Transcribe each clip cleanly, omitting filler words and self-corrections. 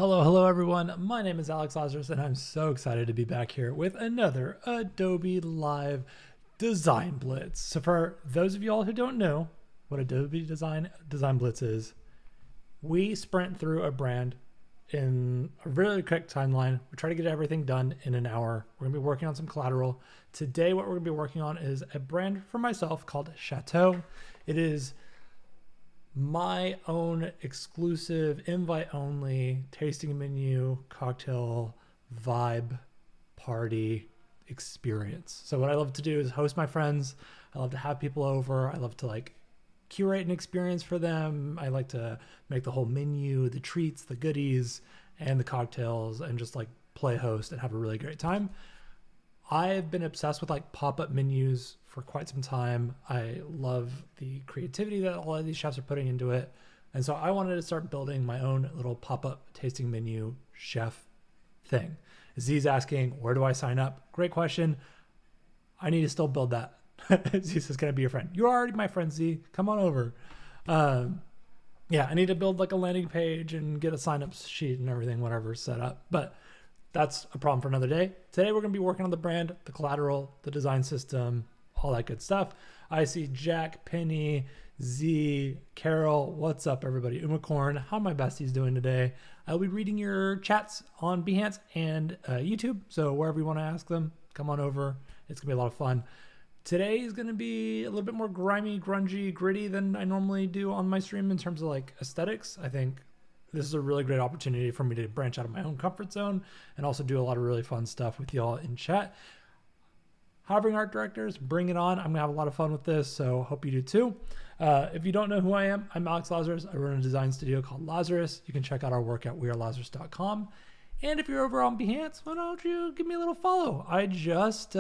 Hello everyone. My name is Alex Lazaris and I'm so excited to be back here with another Adobe Live Design Blitz. So for those of y'all who don't know what Adobe Design Blitz is, we sprint through a brand in a really quick timeline. We try to get everything done in an hour. We're gonna be working on some collateral. Today what we're gonna be working on is a brand for myself called Chateau. It is my own exclusive invite only tasting menu cocktail vibe party experience. So what I love to do is host my friends. I love to have people over. I love to like curate an experience for them. I like to make the whole menu, the treats, the goodies, and the cocktails, and just like play host and have a really great time. I've been obsessed with like pop-up menus for quite some time. I love the creativity that all of these chefs are putting into it. And so I wanted to start building my own little pop-up tasting menu chef thing. Z's asking, where do I sign up? Great question. I need to still build that. Z says, can I be your friend? You're already my friend, Z. Come on over. Yeah, I need to build like a landing page and get a sign-up sheet and everything, whatever, set up. But that's a problem for another day. Today, we're going to be working on the brand, the collateral, the design system, all that good stuff. I see Jack, Penny, Z, Carol. What's up, everybody? Umacorn. How are my besties doing today? I'll be reading your chats on Behance and YouTube. So wherever you want to ask them, come on over. It's going to be a lot of fun. Today is going to be a little bit more grimy, grungy, gritty than I normally do on my stream in terms of like aesthetics. I think this is a really great opportunity for me to branch out of my own comfort zone and also do a lot of really fun stuff with y'all in chat. Hovering art directors, bring it on. I'm gonna have a lot of fun with this, so hope you do too. If you don't know who I am, I'm Alex Lazaris. I run a design studio called Lazaris. You can check out our work at wearelazaris.com. And if you're over on Behance, why don't you give me a little follow? I just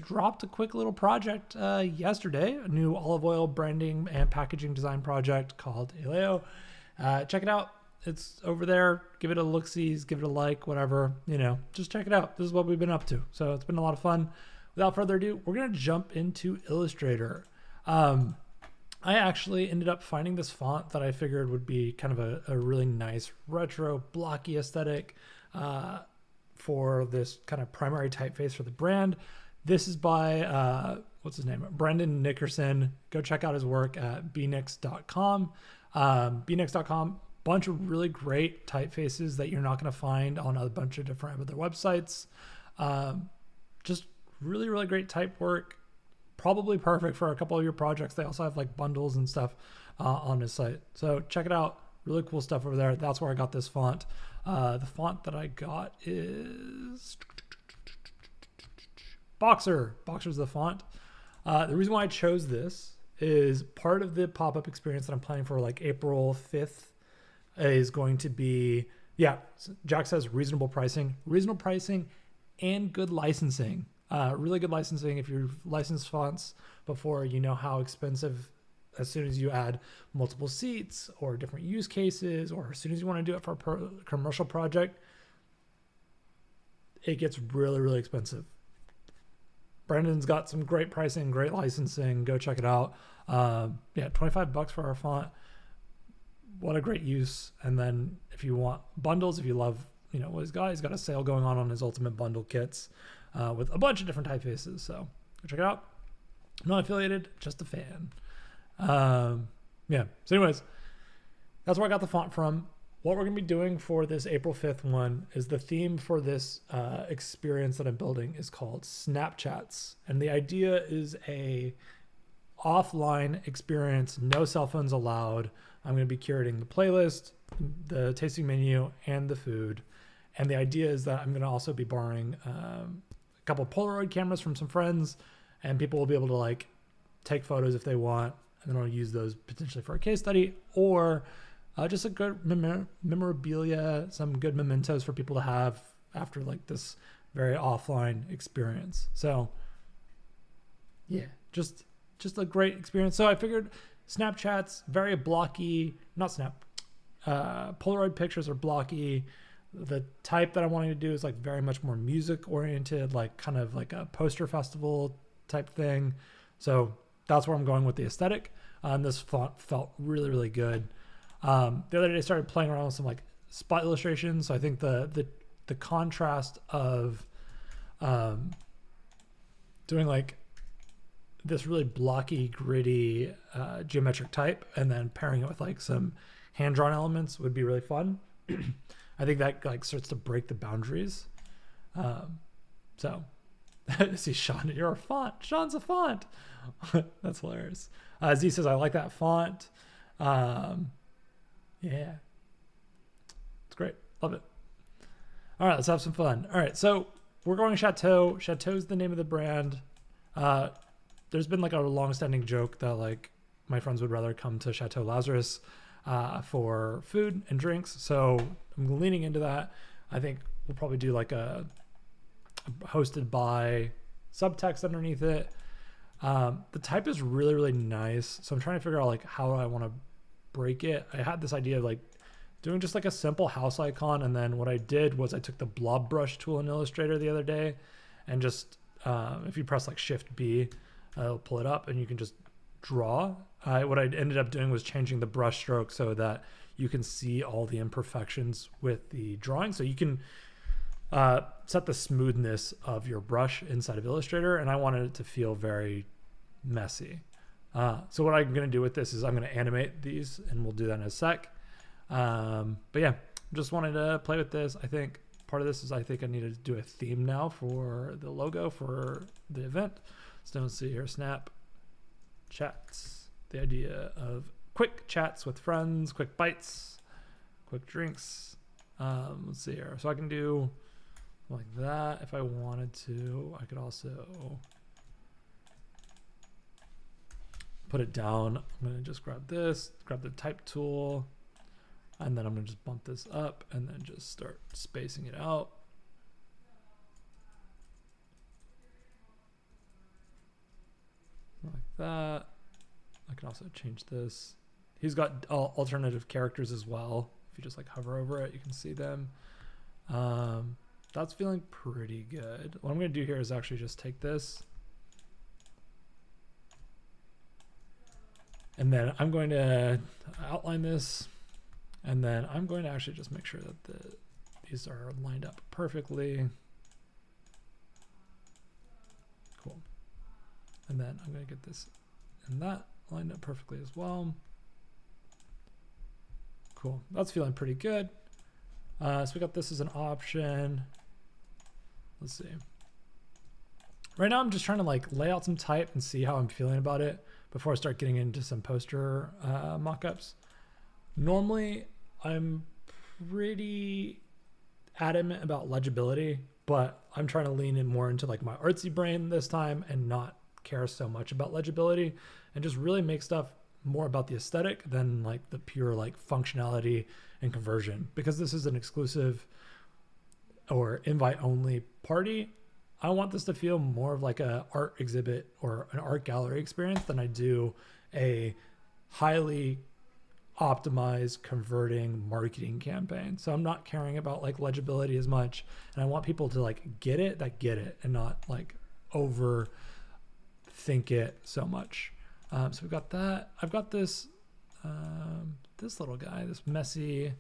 dropped a quick little project yesterday, a new olive oil branding and packaging design project called Eleo. Check it out. It's over there. Give it a look-sees, give it a like, whatever, just check it out. This is what we've been up to. So it's been a lot of fun. Without further ado, we're going to jump into Illustrator. I actually ended up finding this font that I figured would be kind of a really nice retro blocky aesthetic for this kind of primary typeface for the brand. This is by, what's his name? Brendan Nickerson. Go check out his work at bnix.com. bnix.com, bunch of really great typefaces that you're not going to find on a bunch of different other websites. Just really, really great type work. Probably perfect for a couple of your projects. They also have like bundles and stuff on his site. So check it out. Really cool stuff over there. That's where I got this font. The font that I got is Boxer. Boxer's the font. The reason why I chose this is part of the pop-up experience that I'm planning for like April 5th is going to be, Jack says reasonable pricing and good licensing. Really good licensing. If you've licensed fonts before, you know how expensive as soon as you add multiple seats or different use cases, or as soon as you want to do it for a commercial project, it gets really, really expensive. Brendan's got some great pricing, great licensing. Go check it out. $25 for our font. What a great use. And then if you want bundles, if you love, what he's got a sale going on his ultimate bundle kits with a bunch of different typefaces. So go check it out. I'm not affiliated, just a fan. So anyways, that's where I got the font from. What we're going to be doing for this April 5th one is the theme for this experience that I'm building is called Snapchats. And the idea is a offline experience, no cell phones allowed. I'm going to be curating the playlist, the tasting menu, and the food. And the idea is that I'm going to also be borrowing a couple Polaroid cameras from some friends, and people will be able to like take photos if they want, and then I'll use those potentially for a case study, or just a good memorabilia, some good mementos for people to have after like this very offline experience. So yeah, just a great experience. So I figured Snapchat's very blocky, Polaroid pictures are blocky. The type that I'm wanting to do is like very much more music oriented, like kind of like a poster festival type thing. So that's where I'm going with the aesthetic. This font felt really, really good. The other day I started playing around with some like spot illustrations. So I think the contrast of doing like this really blocky, gritty geometric type and then pairing it with like some hand-drawn elements would be really fun. I think that like starts to break the boundaries. So see, Sean, you're a font. Sean's a font. That's hilarious. Z says, I like that font. Yeah. It's great. Love it. All right, let's have some fun. All right, so we're going Chateau. Chateau's the name of the brand. There's been like a long-standing joke that like my friends would rather come to Chateau Lazaris for food and drinks. So I'm leaning into that. I think we'll probably do like a hosted by subtext underneath it. The type is really, really nice. So I'm trying to figure out like how I want to break it. I had this idea of like doing just like a simple house icon. And then what I did was I took the blob brush tool in Illustrator the other day and just, if you press like Shift B, it'll pull it up and you can just draw. What I ended up doing was changing the brush stroke so that you can see all the imperfections with the drawing. So you can set the smoothness of your brush inside of Illustrator, and I wanted it to feel very messy. So what I'm going to do with this is I'm going to animate these, and we'll do that in a sec. But yeah, just wanted to play with this. I think part of this is I think I need to do a theme now for the logo for the event. So don't see here, snap chats. The idea of quick chats with friends, quick bites, quick drinks. Let's see here. So I can do like that if I wanted to. I could also put it down. I'm going to just grab this, grab the type tool, and then I'm going to just bump this up and then just start spacing it out. Like that. I can also change this. He's got alternative characters as well. If you just like hover over it, you can see them. That's feeling pretty good. What I'm going to do here is actually just take this. And then I'm going to outline this. And then I'm going to actually just make sure that these are lined up perfectly. Cool. And then I'm going to get this and that lined up perfectly as well. Cool. That's feeling pretty good. So we got this as an option. Let's see. Right now I'm just trying to like lay out some type and see how I'm feeling about it before I start getting into some poster mockups. Normally I'm pretty adamant about legibility, but I'm trying to lean in more into like my artsy brain this time and not care so much about legibility and just really make stuff more about the aesthetic than like the pure like functionality and conversion. Because this is an exclusive or invite only party, I want this to feel more of like a art exhibit or an art gallery experience than I do a highly optimized converting marketing campaign. So I'm not caring about like legibility as much, and I want people to like get it and not like overthink it so much. So we've got that. I've got this this little guy, this messy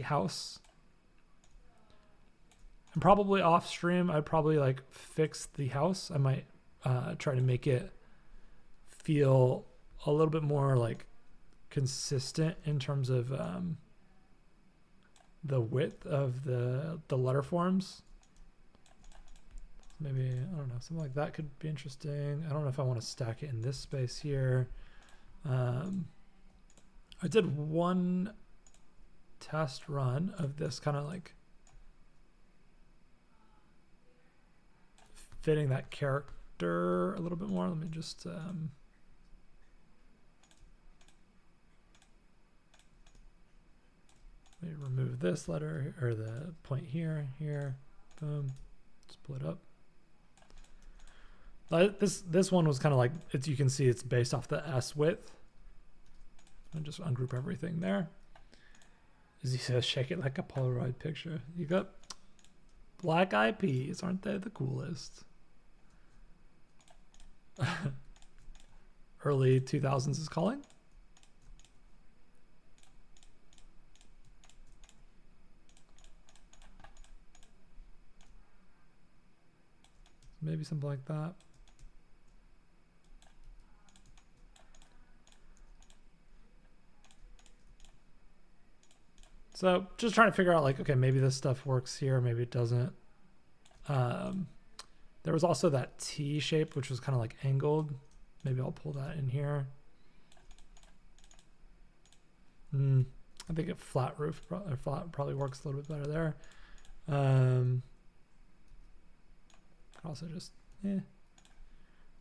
house. And probably off stream, I'd probably like fix the house. I might try to make it feel a little bit more like consistent in terms of the width of the letter forms. Maybe, I don't know, something like that could be interesting. I don't know if I want to stack it in this space here. I did one test run of this kind of like fitting that character a little bit more. Let me just maybe remove this letter or the point here, boom, split up. This one was kind of like, it's, you can see it's based off the S width. And just ungroup everything there. As he says, shake it like a Polaroid picture. You got black eyed peas, aren't they the coolest? Early 2000s is calling. Maybe something like that. So just trying to figure out like, okay, maybe this stuff works here, maybe it doesn't. There was also that T shape, which was kind of like angled. Maybe I'll pull that in here. I think a flat roof or flat probably works a little bit better there. Also just, I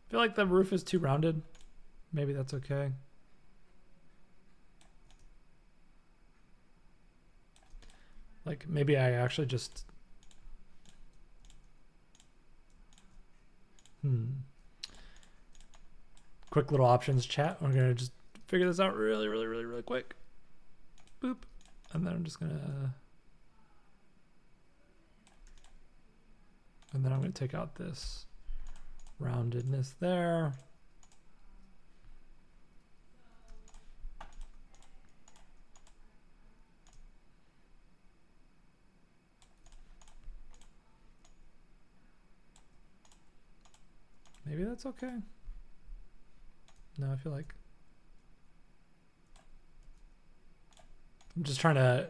feel like the roof is too rounded. Maybe that's okay. Like maybe I actually just, quick little options chat. We're gonna just figure this out really quick. Boop. And then I'm just gonna, and then I'm gonna take out this roundedness there. Maybe that's okay. No, I feel like I'm just trying to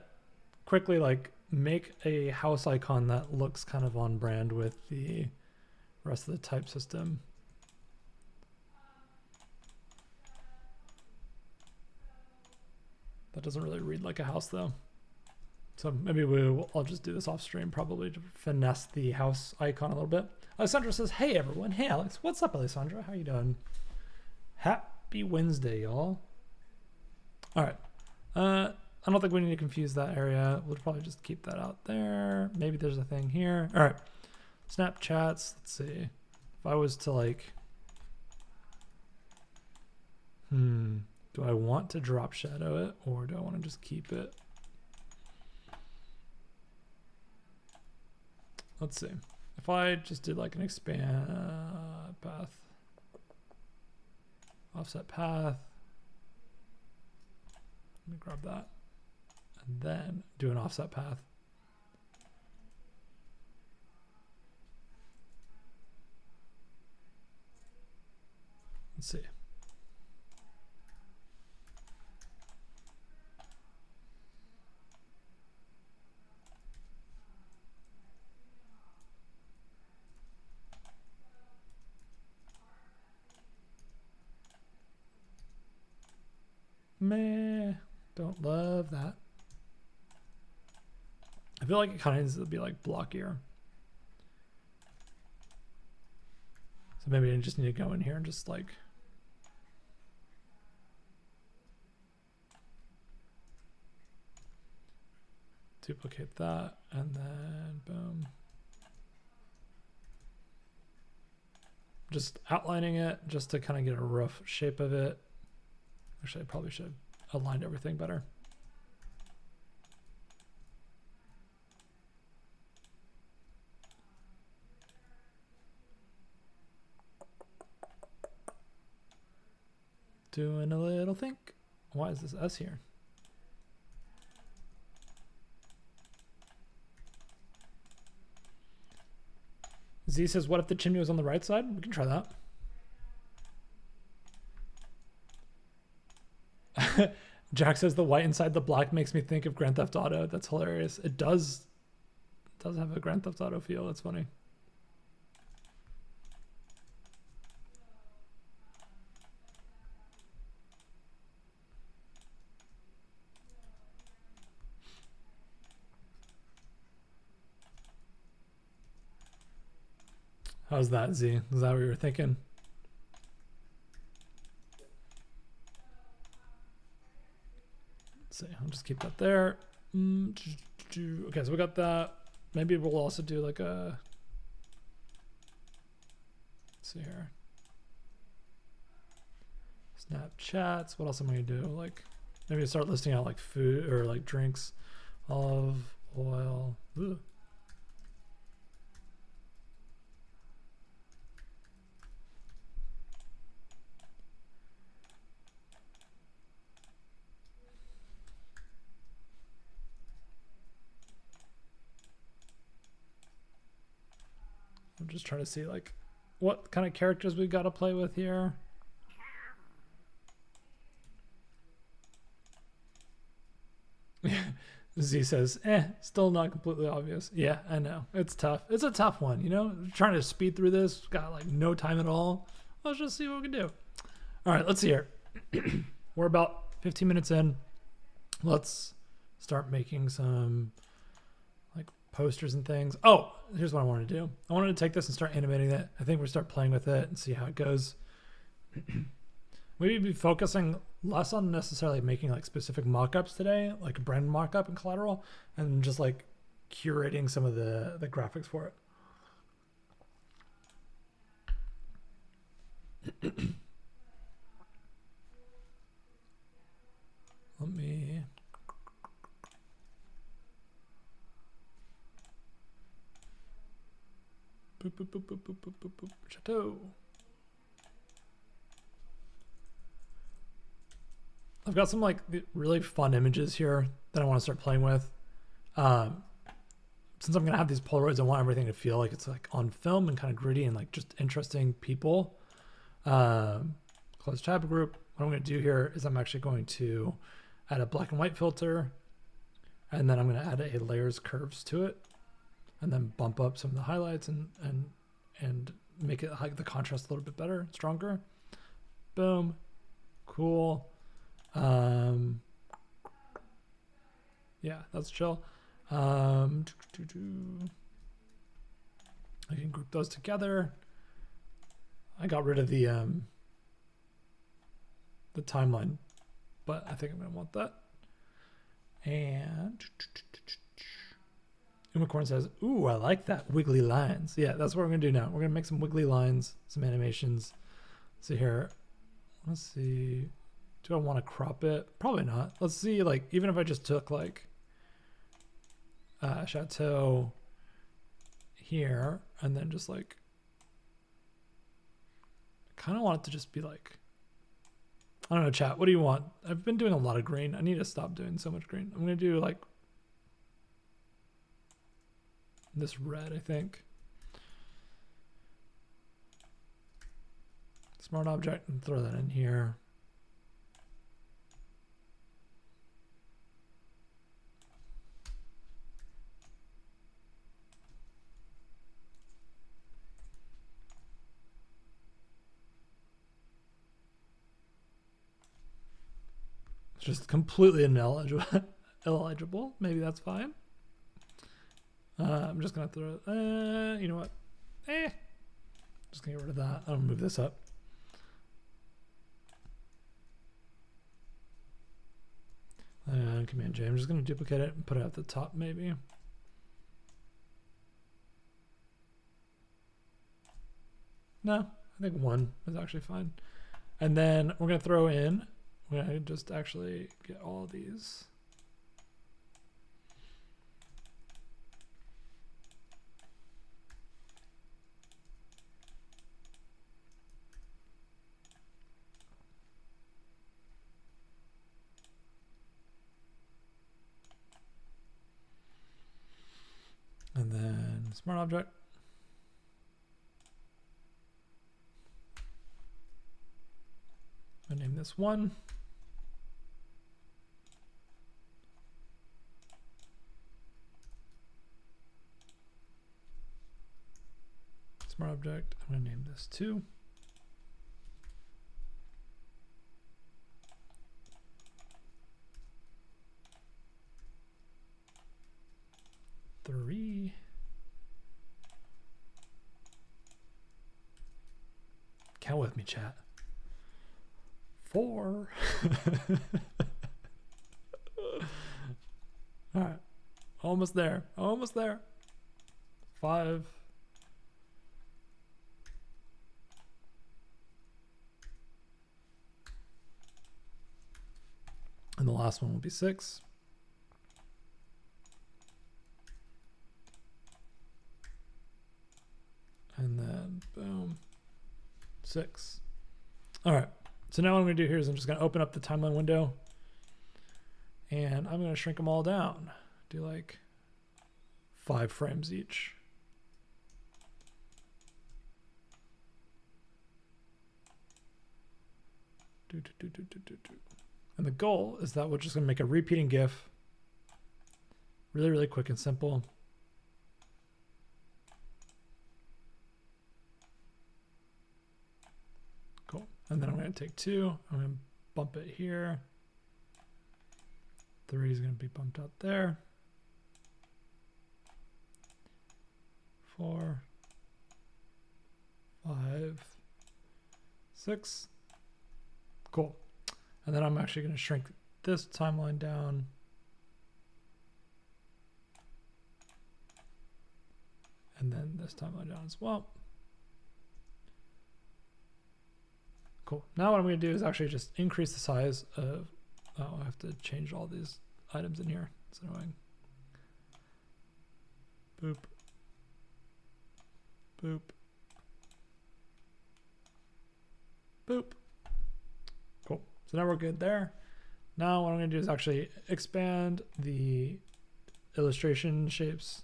quickly like make a house icon that looks kind of on brand with the rest of the type system. That doesn't really read like a house though. So maybe I'll just do this off stream probably to finesse the house icon a little bit. Alessandra says, hey everyone. Hey Alex, what's up Alessandra? How you doing? Happy Wednesday, y'all. All right. I don't think we need to confuse that area. We'll probably just keep that out there. Maybe there's a thing here. All right. Snapchats. Let's see. If I was to like, do I want to drop shadow it or do I want to just keep it? Let's see. If I just did like an expand path, offset path, let me grab that and then do an offset path. Let's see. Meh, don't love that. I feel like it kind of needs to be like blockier. So maybe I just need to go in here and just like duplicate that and then boom. Just outlining it just to kind of get a rough shape of it. Actually, I probably should have aligned everything better. Doing a little think. Why is this S here? Z says, what if the chimney was on the right side? We can try that. Jack says the white inside the black makes me think of Grand Theft Auto. That's hilarious. It does have a Grand Theft Auto feel. That's funny. How's that, Z? Is that what you were thinking? Let's see, I'll just keep that there. Okay, so we got that. Maybe we'll also do like a, let's see here. Snapchats. What else am I gonna do? Like maybe start listing out like food or like drinks, olive oil. Ooh. I'm just trying to see like what kind of characters we've got to play with here. Z says, still not completely obvious. Yeah, I know. It's tough. It's a tough one, you know? Trying to speed through this, got like no time at all. Let's just see what we can do. All right, let's see here. We're about 15 minutes in. Let's start making some like posters and things. Oh, here's what I wanted to do. I wanted to take this and start animating it. I think we'll start playing with it and see how it goes. Maybe be focusing less on necessarily making like specific mockups today, like a brand mockup and collateral, and just like curating some of the graphics for it. Let me boop, boop, boop, boop, boop, boop, boop, boop. Chateau. I've got some like really fun images here that I want to start playing with. Since I'm gonna have these Polaroids, I want everything to feel like it's like on film and kind of gritty and like just interesting people. Close tab group. What I'm gonna do here is I'm actually going to add a black and white filter, and then I'm gonna add a layers curves to it, and then bump up some of the highlights and make it like the contrast a little bit better, stronger. Boom, cool. Yeah, that's chill. I can group those together. I got rid of the timeline, but I think I'm gonna want that. And Unicorn says, "Ooh, I like that wiggly lines." Yeah, that's what we're gonna do now. We're gonna make some wiggly lines, some animations. Let's see here. Let's see. Do I want to crop it? Probably not. Let's see, like, even if I just took like Chateau here and then just like, I kind of want it to just be like, I don't know, chat, what do you want? I've been doing a lot of green. I need to stop doing so much green. I'm going to do like this red, I think. Smart object, and throw that in here. Just completely illegible. Maybe that's fine. I'm just gonna throw you know what? Just gonna get rid of that. I'll move this up. Command J. I'm just gonna duplicate it and put it at the top maybe. No, I think one is actually fine. And then we're gonna throw in, we're gonna just actually get all these. And then smart object. I name this one. Smart object, I'm going to name this 2. Three. Count with me, chat. 4. All right, almost there. Almost there. 5. And the last one will be 6. And then boom, 6. All right. So now what I'm going to do here is I'm just going to open up the timeline window and I'm going to shrink them all down. Do like 5 frames each. And the goal is that we're just gonna make a repeating GIF. Really, really quick and simple. Cool. And then I'm gonna take 2, I'm gonna bump it here. 3 is gonna be bumped out there. 4, 5, 6. Cool. And then I'm actually going to shrink this timeline down. And then this timeline down as well. Cool. Now what I'm going to do is actually just increase the size of, oh, I have to change all these items in here. It's annoying. Boop. Boop. Boop. Cool. So now we're good there. Now what I'm going to do is actually expand the illustration shapes.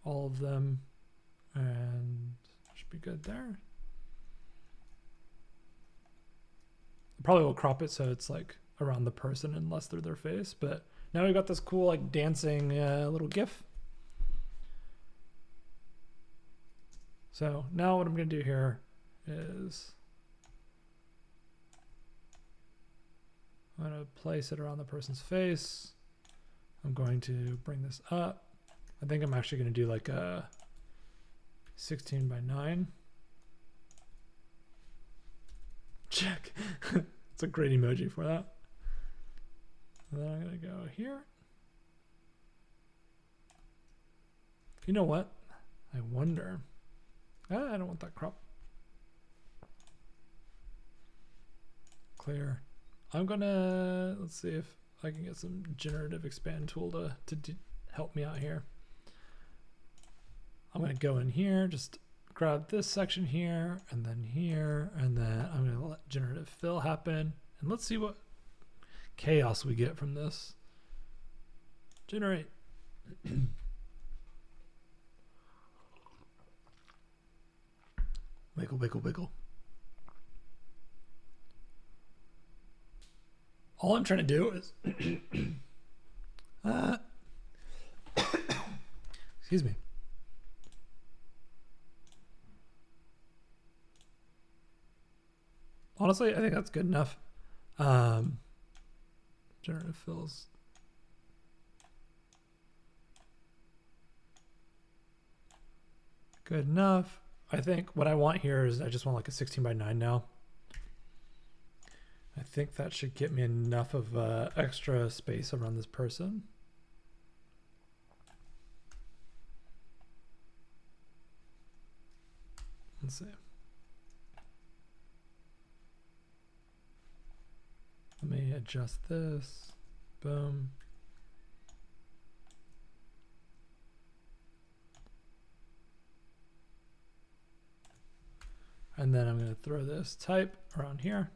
All of them. And should be good there. Probably will crop it so it's like around the person and less through their face. But now we've got this cool like dancing little GIF. So now what I'm going to do here is I'm going to place it around the person's face. I'm going to bring this up. I think I'm actually going to do like a 16 by 9. Check. It's a great emoji for that. And then I'm going to go here. You know what? I wonder. I don't want that crop. Clear. I'm gonna, let's see if I can get some generative expand tool to help me out here. I'm gonna go in here, just grab this section here, and then I'm gonna let generative fill happen. And let's see what chaos we get from this. Generate. Wiggle, wiggle, wiggle. All I'm trying to do is excuse me. Honestly, I think that's good enough. Generative fills. Good enough. I think what I want here is I just want like a 16 by 9 now. I think that should get me enough of extra space around this person. Let's see. Let me adjust this. Boom. And then I'm going to throw this type around here.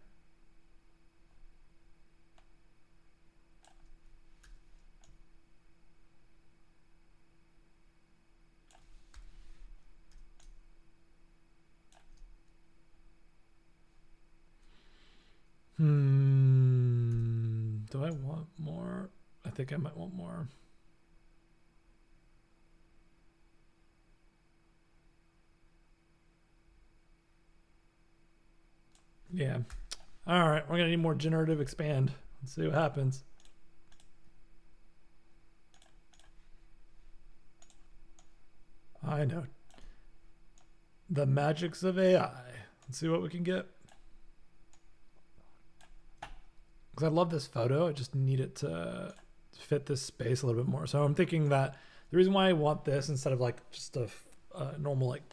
Do I want more? I think I might want more. Yeah. All right, we're gonna need more generative expand. Let's see what happens. I know. The magics of AI. Let's see what we can get. Because I love this photo, I just need it to fit this space a little bit more. So I'm thinking that the reason why I want this instead of like just a normal like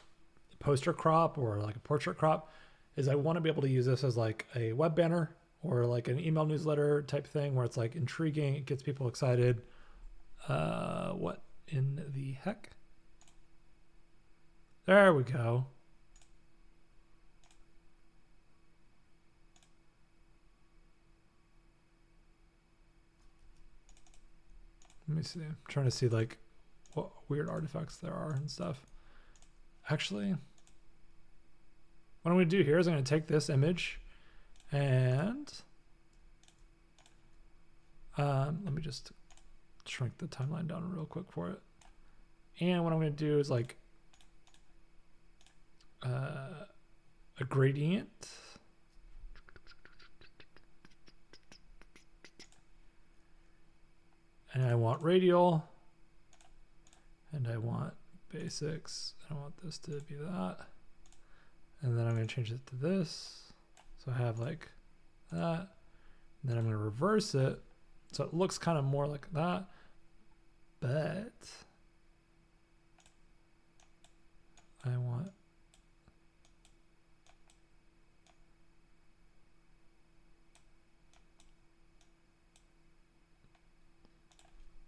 poster crop or like a portrait crop is I want to be able to use this as like a web banner or like an email newsletter type thing where it's like intriguing, it gets people excited. What in the heck? There we go. Let me see. I'm trying to see like what weird artifacts there are and stuff. Actually, what I'm going to do here is I'm going to take this image and let me just shrink the timeline down real quick for it. And what I'm going to do is like a gradient. And I want radial. And I want basics. I want this to be that. And then I'm going to change it to this. So I have like that. And then I'm going to reverse it. So it looks kind of more like that. But I want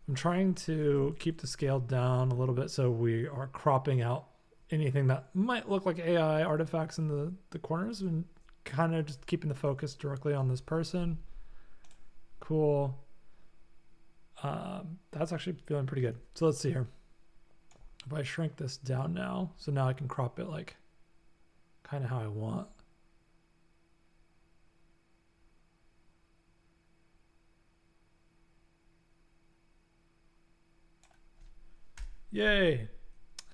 I'm trying to keep the scale down a little bit so we are cropping out anything that might look like AI artifacts in the corners and kind of just keeping the focus directly on this person. Cool. That's actually feeling pretty good. So let's see here. If I shrink this down now, so now I can crop it like kind of how I want. Yay.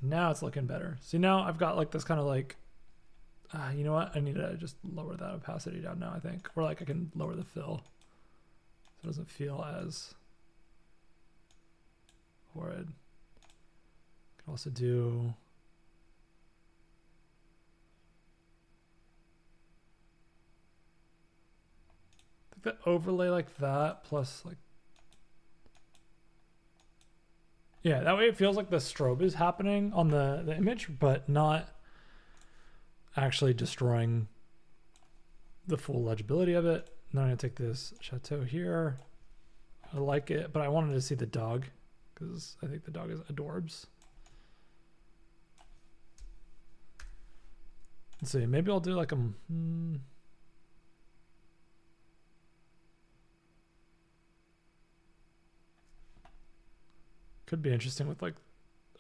Now it's looking better. See, now I've got like this kind of like, you know what? I need to just lower that opacity down now, I think. Or like I can lower the fill so it doesn't feel as horrid. Can also do I think the overlay like that plus like, yeah, that way it feels like the strobe is happening on the image, but not actually destroying the full legibility of it. Now I'm gonna take this Chateau here. I like it, but I wanted to see the dog because I think the dog is adorbs. Let's see, maybe I'll do like a, could be interesting with like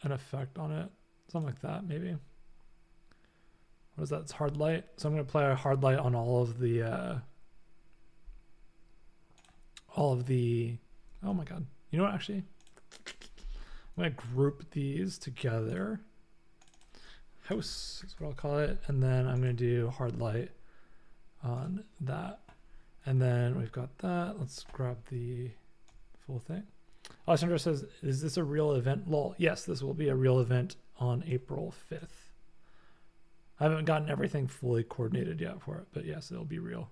an effect on it. Something like that, maybe. What is that? It's hard light. So I'm going to apply a hard light on all of the, oh my God. You know what, actually? I'm going to group these together. House is what I'll call it. And then I'm going to do hard light on that. And then we've got that. Let's grab the full thing. Alessandro says, is this a real event? Lol. Yes, this will be a real event on April 5th. I haven't gotten everything fully coordinated yet for it, but yes, it'll be real.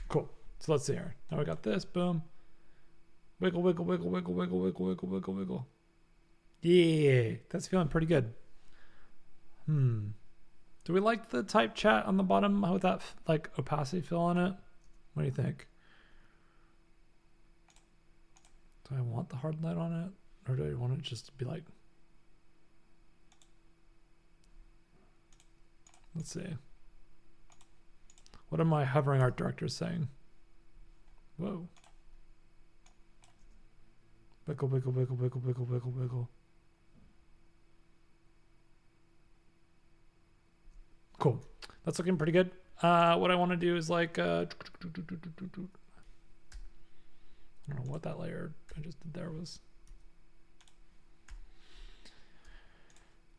Cool. So let's see here. Now we got this. Boom. Wiggle, wiggle, wiggle, wiggle, wiggle, wiggle, wiggle, wiggle, wiggle. Yeah, that's feeling pretty good. Do we like the type chat on the bottom with that like opacity fill on it? What do you think? Do I want the hard light on it? Or do I want it just to be like... Let's see. What am I hovering art directors saying? Whoa. Wiggle, wiggle, wiggle, wiggle, wiggle, wiggle, wiggle. Cool. That's looking pretty good. What I want to do is like... I don't know what that layer I just did there was.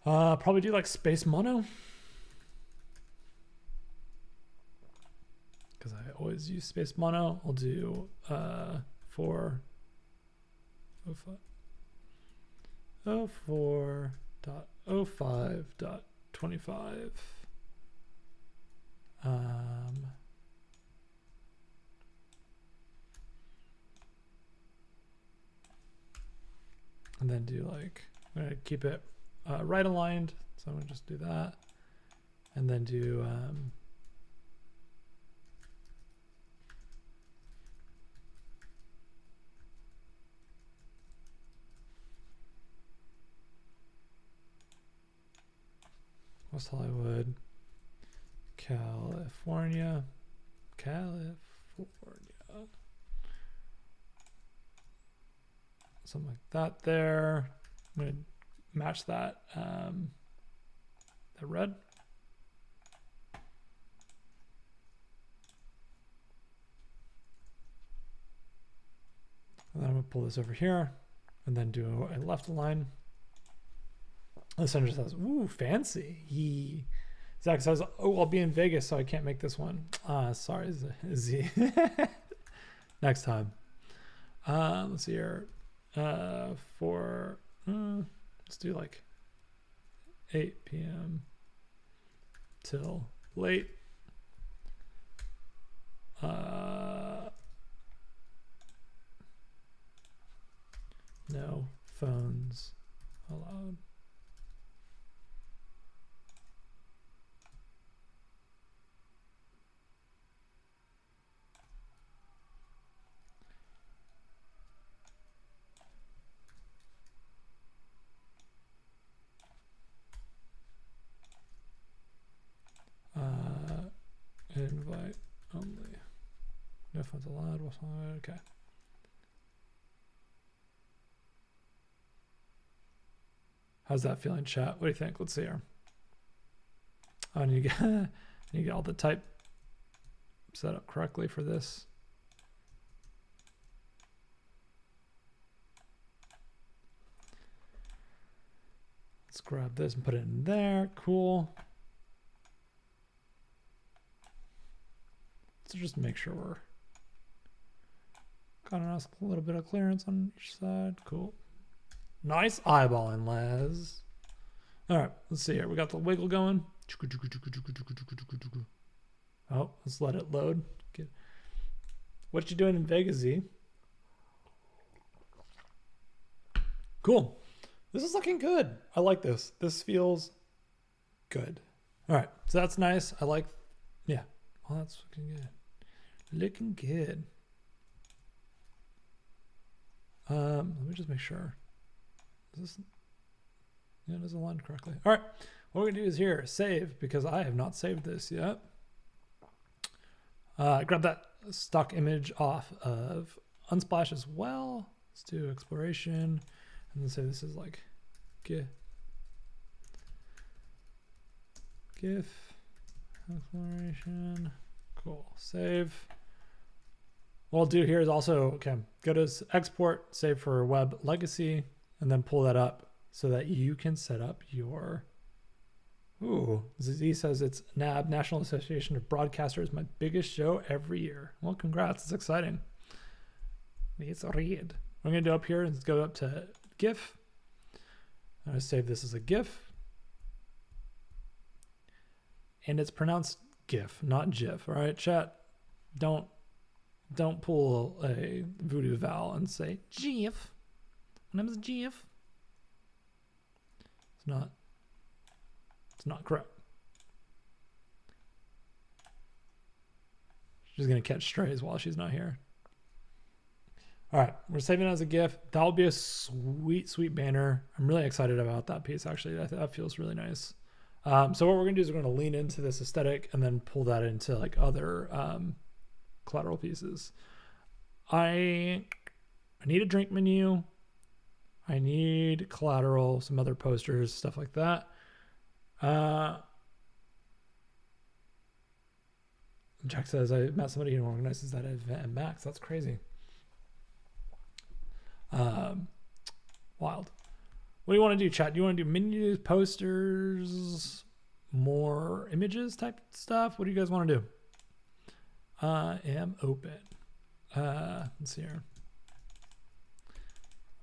Probably do like space mono. Because I always use space mono. I'll do 4.05.25. And then do like, I'm gonna keep it right aligned. So I'm gonna just do that. And then do, West Hollywood, California. Something like that there. I'm going to match that, that red. And then I'm gonna pull this over here and then do a left align. The center says, ooh, fancy. Zach says, oh, I'll be in Vegas, so I can't make this one. Sorry, Z. Next time. Let's see here. Let's do like 8 p.m. till late. No phones allowed. Invite only. No phones allowed. Okay. How's that feeling, chat? What do you think? Let's see here. Oh, I need to get all the type set up correctly for this. Let's grab this and put it in there. Cool. So just make sure we're got a little bit of clearance on each side. Cool. Nice eyeballing, Les. All right, let's see here. We got the wiggle going. Oh, let's let it load. What you doing in Vegas, Z? Cool. This is looking good. I like this. This feels good. All right, so that's nice. I like, yeah. Well, that's looking good. Looking good. Let me just make sure. Is this, yeah, it doesn't align correctly. All right, what we're gonna do is here, save, because I have not saved this yet. Grab that stock image off of Unsplash as well. Let's do exploration, and then say this is like GIF exploration. Cool, save. What I'll do here is also, okay, go to export, save for web legacy, and then pull that up so that you can set up your, ooh, Z says it's NAB, National Association of Broadcasters, my biggest show every year. Well, congrats, it's exciting. It's a read. What I'm gonna do up here is go up to GIF. I'm gonna save this as a GIF. And it's pronounced GIF, not GIF, all right, chat? Don't pull a voodoo vowel and say GIF. My name is GIF. It's not correct. She's gonna catch strays while she's not here. All right, we're saving it as a GIF. That'll be a sweet, sweet banner. I'm really excited about that piece, actually. That feels really nice. So what we're gonna do is we're gonna lean into this aesthetic and then pull that into like other collateral pieces. I need a drink menu. I need collateral, some other posters, stuff like that. Jack says, I met somebody who organizes that event at Max. That's crazy. Wild. What do you want to do, chat? Do you want to do menus, posters, more images type stuff? What do you guys want to do? I am open. Let's see here.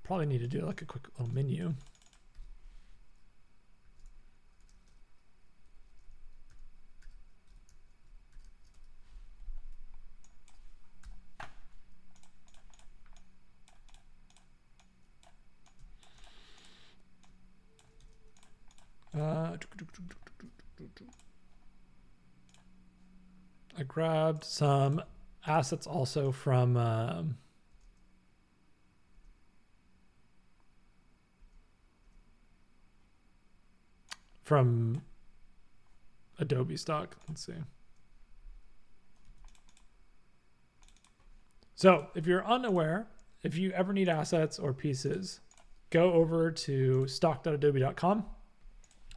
Probably need to do like a quick little menu. I grabbed some assets also from Adobe stock. Let's see. So if you're unaware, if you ever need assets or pieces, go over to stock.adobe.com,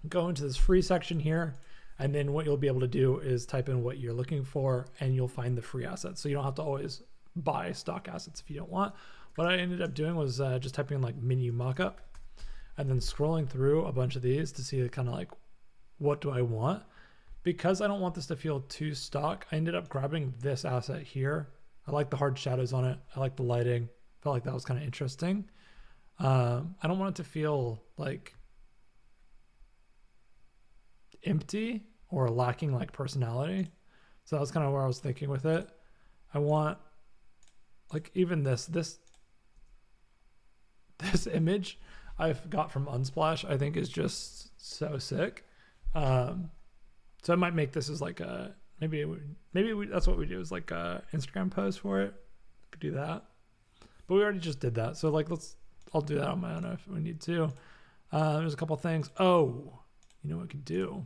go into this free section here, and then what you'll be able to do is type in what you're looking for, and you'll find the free assets. So you don't have to always buy stock assets if you don't want. What I ended up doing was just typing in like menu mockup, and then scrolling through a bunch of these to see kind of like, what do I want? Because I don't want this to feel too stock, I ended up grabbing this asset here. I like the hard shadows on it. I like the lighting. Felt like that was kind of interesting. I don't want it to feel like empty or lacking like personality. So that was kind of where I was thinking with it. I want like even this image I've got from Unsplash, I think is just so sick. So I might make this as like a, maybe that's what we do, is like a Instagram post for it. Could do that, but we already just did that. So like, I'll do that on my own if we need to. There's a couple things. Oh, you know what we could do?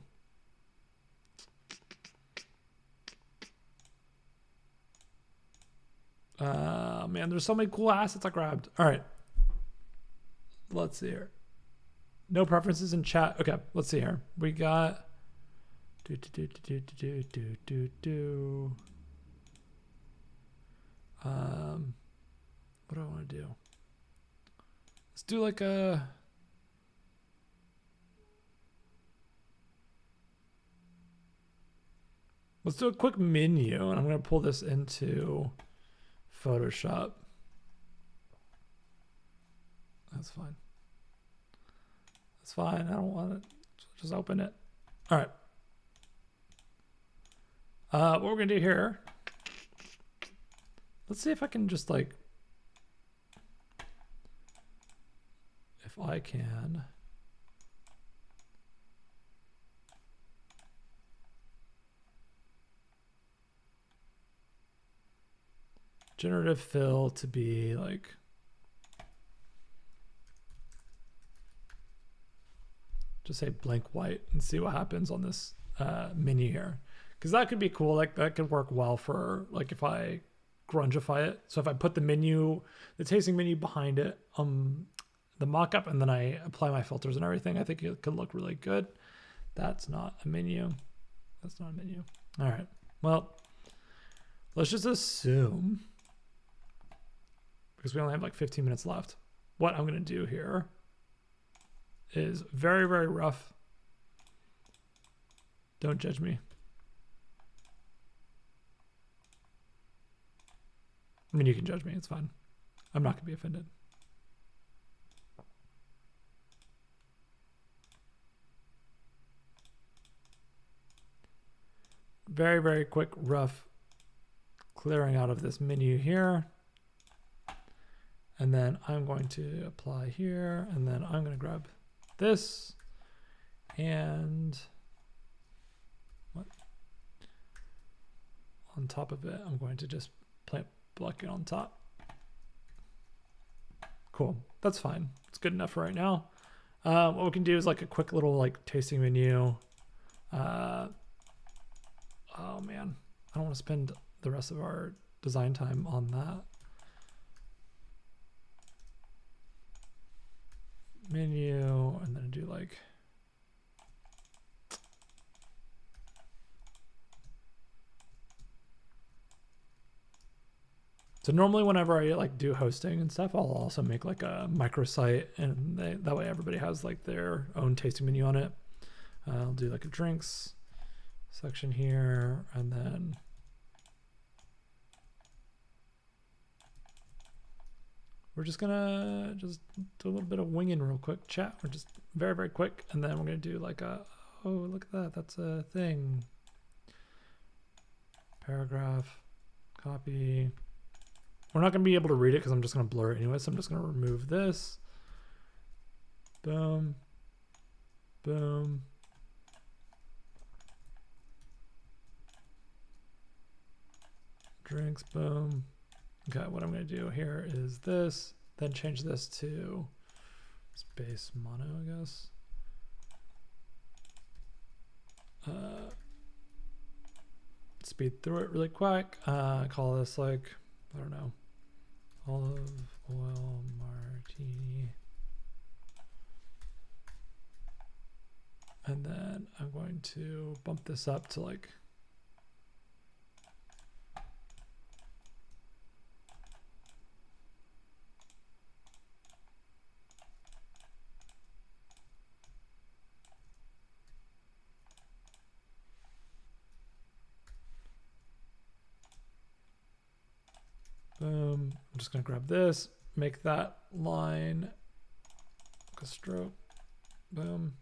Man, there's so many cool assets I grabbed. All right. Let's see here. No preferences in chat. Okay, let's see here. We got what do I want to do? Let's do like a quick menu, and I'm going to pull this into Photoshop. That's fine. That's fine. I don't want it. Just open it. All right. What we're going to do here, let's see if I can just like, if I can. Generative fill to be like, just say blank white and see what happens on this menu here. Because that could be cool. Like that could work well for like if I grungify it. So if I put the menu, the tasting menu behind it, the mockup, and then I apply my filters and everything, I think it could look really good. That's not a menu. That's not a menu. All right. Well, let's just assume, because we only have like 15 minutes left, what I'm going to do here is very, very rough. Don't judge me. I mean, you can judge me. It's fine. I'm not going to be offended. Very, very quick, rough clearing out of this menu here. And then I'm going to apply here, and then I'm going to grab this and what? On top of it, I'm going to just plant block it on top. Cool. That's fine. It's good enough for right now. What we can do is like a quick little like tasting menu. Oh man, I don't want to spend the rest of our design time on that. Menu, and then do like, so normally whenever I like do hosting and stuff, I'll also make like a microsite, and that way everybody has like their own tasting menu on it. I'll do like a drinks section here, and then we're just gonna do a little bit of winging real quick, chat. We're just very, very quick, and then we're gonna do like a, oh, look at that, that's a thing. Paragraph, copy. We're not gonna be able to read it because I'm just gonna blur it anyway, so I'm just gonna remove this. Boom, boom. Drinks, boom. Okay, what I'm going to do here is this, then change this to space mono, I guess. Speed through it really quick. Call this like, I don't know, olive oil martini. to bump this up to like, boom. I'm just gonna grab this, make that line a stroke, boom.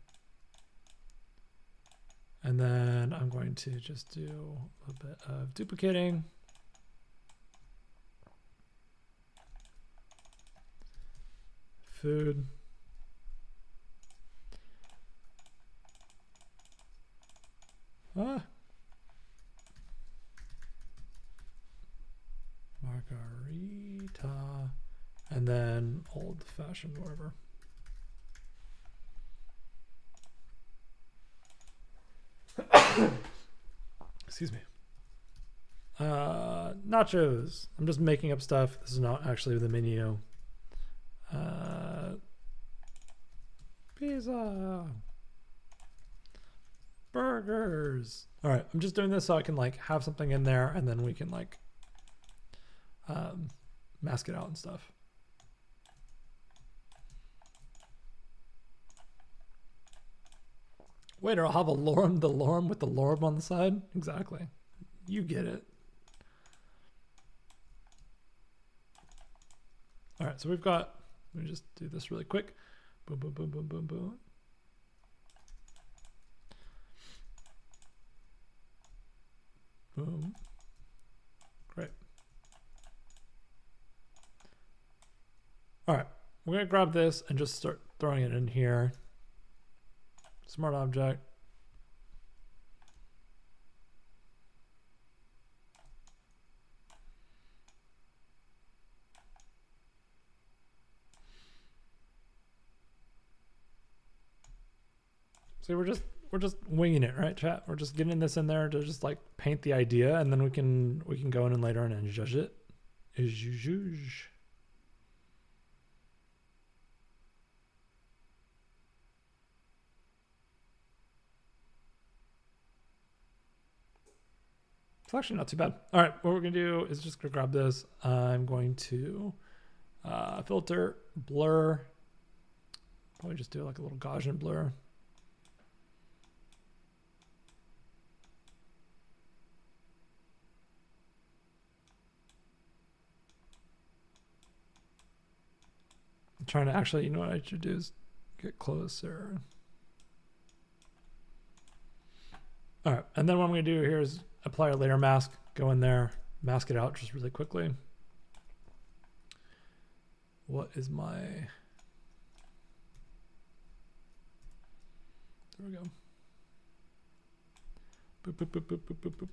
And then I'm going to just do a little bit of duplicating. Food. Margarita. And then old fashioned, whatever. Excuse me. Nachos. I'm just making up stuff. This is not actually the menu. Pizza. Burgers. All right. I'm just doing this so I can like have something in there and then we can like mask it out and stuff. Wait, or I'll have a lorem, the lorem with the lorem on the side? Exactly. You get it. All right, so we've got, let me just do this really quick. Boom, boom, boom, boom, boom, boom. Boom. Great. All right, we're gonna grab this and just start throwing it in here. Smart object. See, we're just winging it, right, chat? We're just getting this in there to just like paint the idea, and then we can go in and later on and judge it. It's actually not too bad. All right, what we're gonna do is just gonna grab this. I'm going to filter, blur. Probably just do like a little Gaussian blur. I'm trying to actually, you know what I should do is get closer. All right, and then what I'm gonna do here is apply a layer mask, go in there, mask it out just really quickly. What is my, there we go. Boop, boop, boop, boop, boop, boop, boop.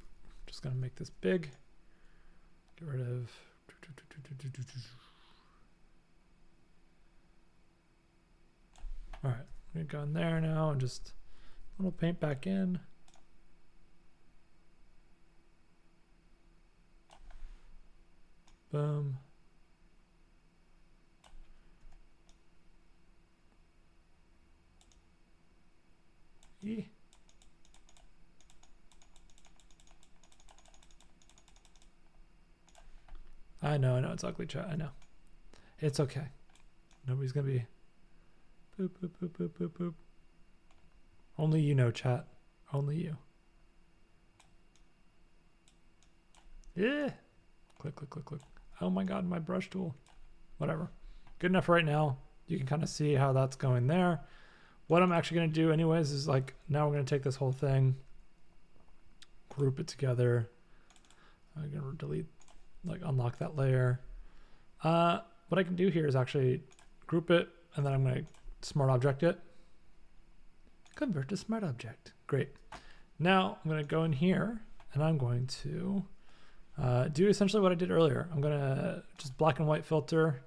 Just gonna make this big. Get rid of, all right, I'm gonna go in there now and just a little paint back in. Boom. E. I know, it's ugly, chat. I know. It's okay. Nobody's gonna be boop, boop, boop, boop, boop, boop. Only you know, chat. Only you. Yeah. Click, click, click, click. Oh my God, my brush tool. Whatever. Good enough right now. You can kind of see how that's going there. What I'm actually going to do anyways is like, now we're going to take this whole thing, group it together. I'm going to delete, like unlock that layer. What I can do here is actually group it, and then I'm going to smart object it. Convert to smart object. Great. Now I'm going to go in here and I'm going to do essentially what I did earlier. I'm gonna just black and white filter,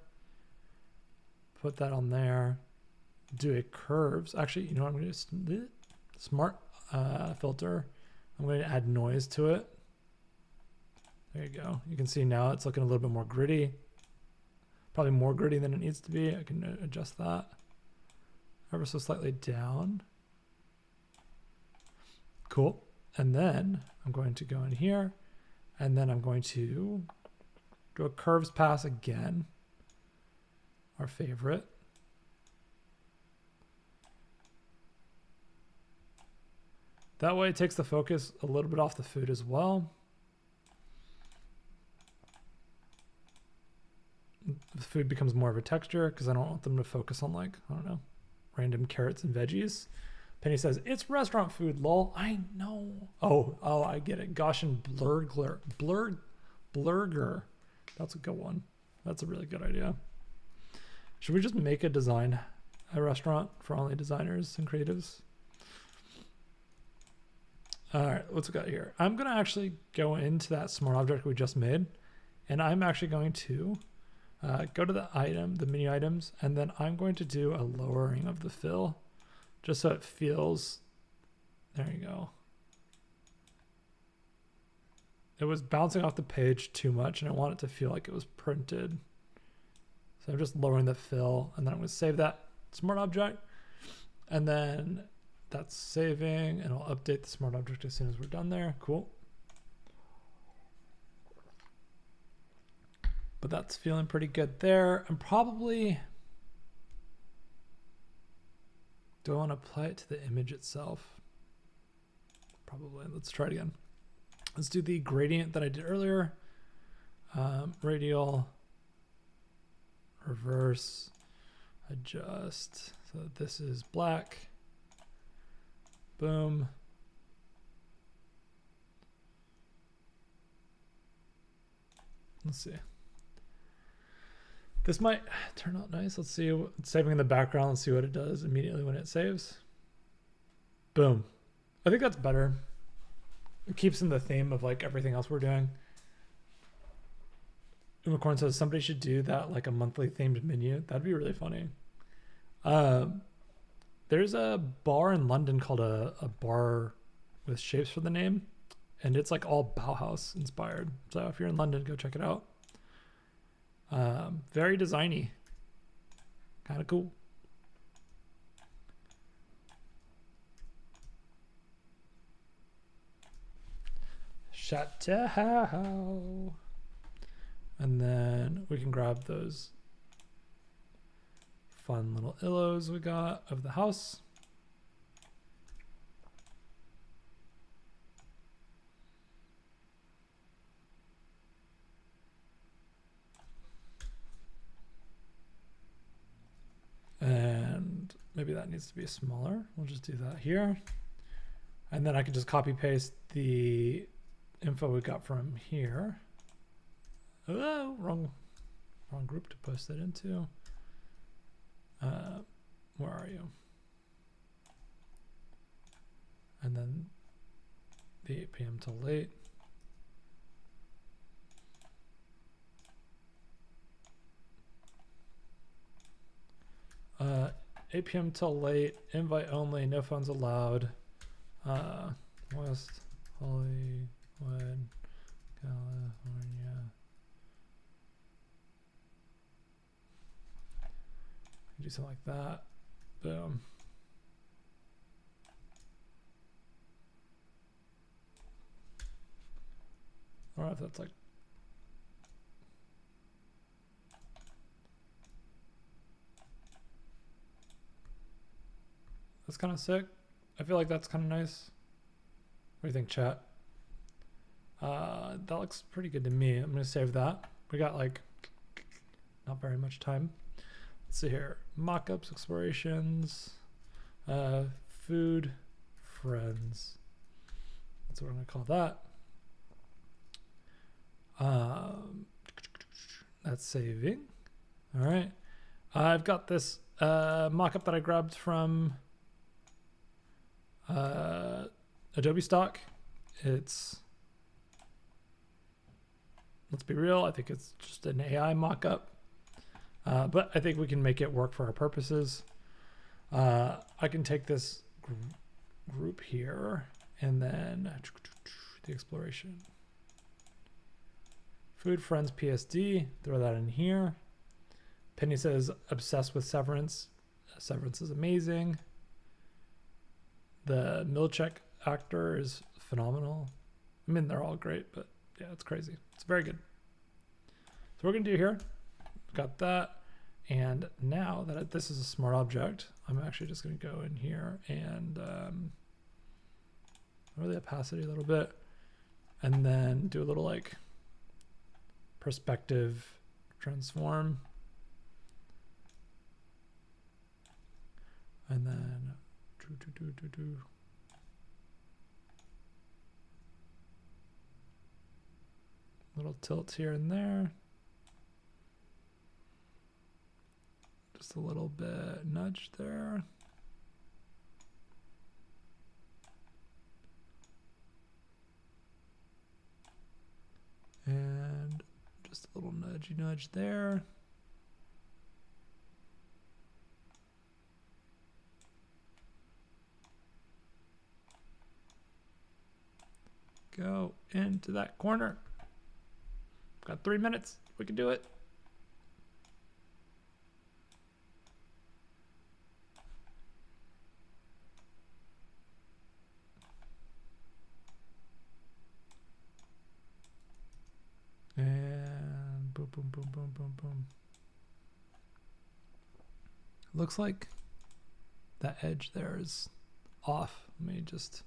put that on there, do a curves. Actually, you know what, I'm gonna do? Smart filter. I'm going to add noise to it. There you go. You can see now it's looking a little bit more gritty. Probably more gritty than it needs to be. I can adjust that ever so slightly down. Cool. And then I'm going to go in here, and then I'm going to do a curves pass again. Our favorite. That way it takes the focus a little bit off the food as well. The food becomes more of a texture because I don't want them to focus on, like, I don't know, random carrots and veggies. Penny says, it's restaurant food, lol. I know. Oh, I get it. Gaussian blurger. That's a good one. That's a really good idea. Should we just make a restaurant for only designers and creatives? All right, what's we got here? I'm going to actually go into that smart object we just made, and I'm actually going to go to the menu items, and then I'm going to do a lowering of the fill just so it feels, there you go. It was bouncing off the page too much, and I want it to feel like it was printed. So I'm just lowering the fill, and then I'm going to save that smart object, and then that's saving, and I'll update the smart object as soon as we're done there. Cool. But that's feeling pretty good there. I'm probably, do I want to apply it to the image itself? Probably. Let's try it again. Let's do the gradient that I did earlier. Radial, reverse, adjust. So this is black. Boom. Let's see. This might turn out nice. Let's see. It's saving in the background. Let's see what it does immediately when it saves. Boom. I think that's better. It keeps in the theme of like everything else we're doing. Unicorn says somebody should do that, like a monthly themed menu. That'd be really funny. There's a bar in London called a bar with shapes for the name, and it's like all Bauhaus inspired. So if you're in London, go check it out. Very designy, kind of cool. Chateau. And then we can grab those fun little illos we got of the house. And maybe that needs to be smaller. We'll just do that here. And then I can just copy paste the info we got from here. Oh, wrong group to post it into. Where are you? And then the 8 p.m. till late. 8 p.m. till late, invite only, no phones allowed. West Hollywood, California. Do something like that. Boom. I don't know if that's like, that's kind of sick. I feel like that's kind of nice. What do you think, chat? That looks pretty good to me. I'm gonna save that. We got like not very much time. Let's see here. Mockups, explorations, food, friends. That's what we're gonna call that. That's saving. All right. I've got this mockup that I grabbed from Adobe stock. It's, let's be real, I think it's just an AI mockup. But I think we can make it work for our purposes. I can take this group here and then the exploration. Food, friends, PSD, throw that in here. Penny says, obsessed with Severance. Severance is amazing. The Milchek actor is phenomenal. I mean, they're all great, but yeah, it's crazy. It's very good. So what we're gonna do here, got that. And now that this is a smart object, I'm actually just gonna go in here and lower the opacity a little bit, and then do a little like perspective transform. And then little tilts here and there. Just a little bit nudge there. And just a little nudgy nudge there. Go into that corner. Got 3 minutes. We can do it. And boom, boom, boom, boom, boom, boom. Looks like that edge there is off. Let me just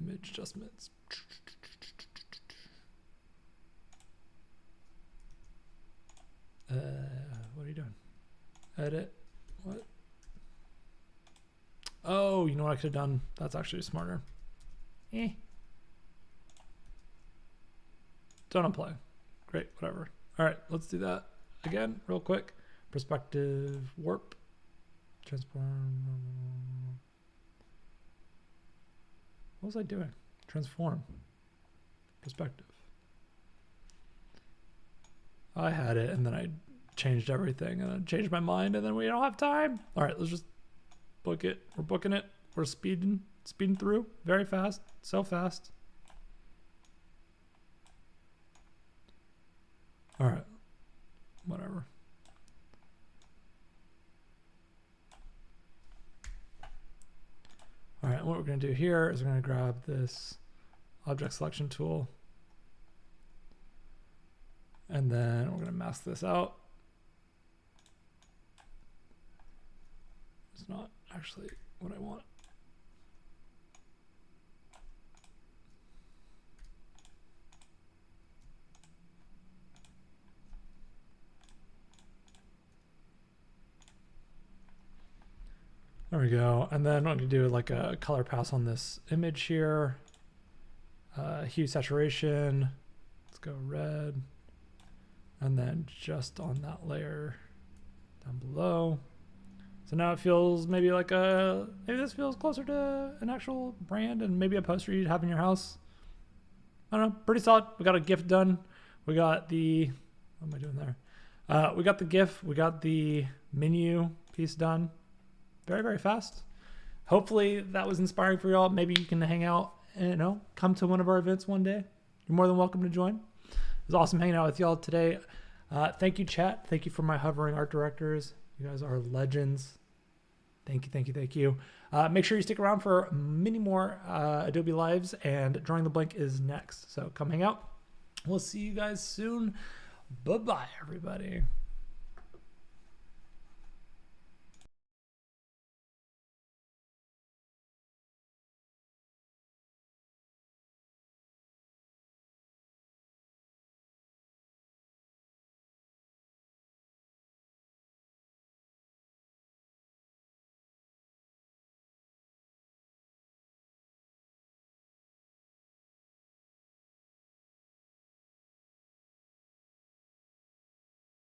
image adjustments. What are you doing? Edit. What? Oh, you know what I could have done? That's actually smarter. Don't unplay. Great, whatever. All right, let's do that again real quick. Perspective warp. Transform. What was I doing? Transform. Perspective. I had it and then I changed everything and I changed my mind and then we don't have time. All right, let's just book it. We're booking it. We're speeding through very fast. So fast. All right, whatever. All right, what we're gonna do here is we're gonna grab this object selection tool and then we're gonna mask this out. It's not actually what I want. There we go. And then I'm going to do like a color pass on this image here. Hue saturation. Let's go red. And then just on that layer down below. So now it feels maybe like maybe this feels closer to an actual brand and maybe a poster you'd have in your house. I don't know. Pretty solid. We got a GIF done. We got the, what am I doing there? We got the GIF. We got the menu piece done. Very, very fast. Hopefully that was inspiring for y'all. Maybe you can hang out and, you know, come to one of our events one day. You're more than welcome to join. It was awesome hanging out with y'all today. Thank you, chat. Thank you for my hovering art directors. You guys are legends. Thank you, thank you, thank you. Make sure you stick around for many more Adobe Lives, and Drawing the Blank is next. So come hang out. We'll see you guys soon. Bye-bye, everybody.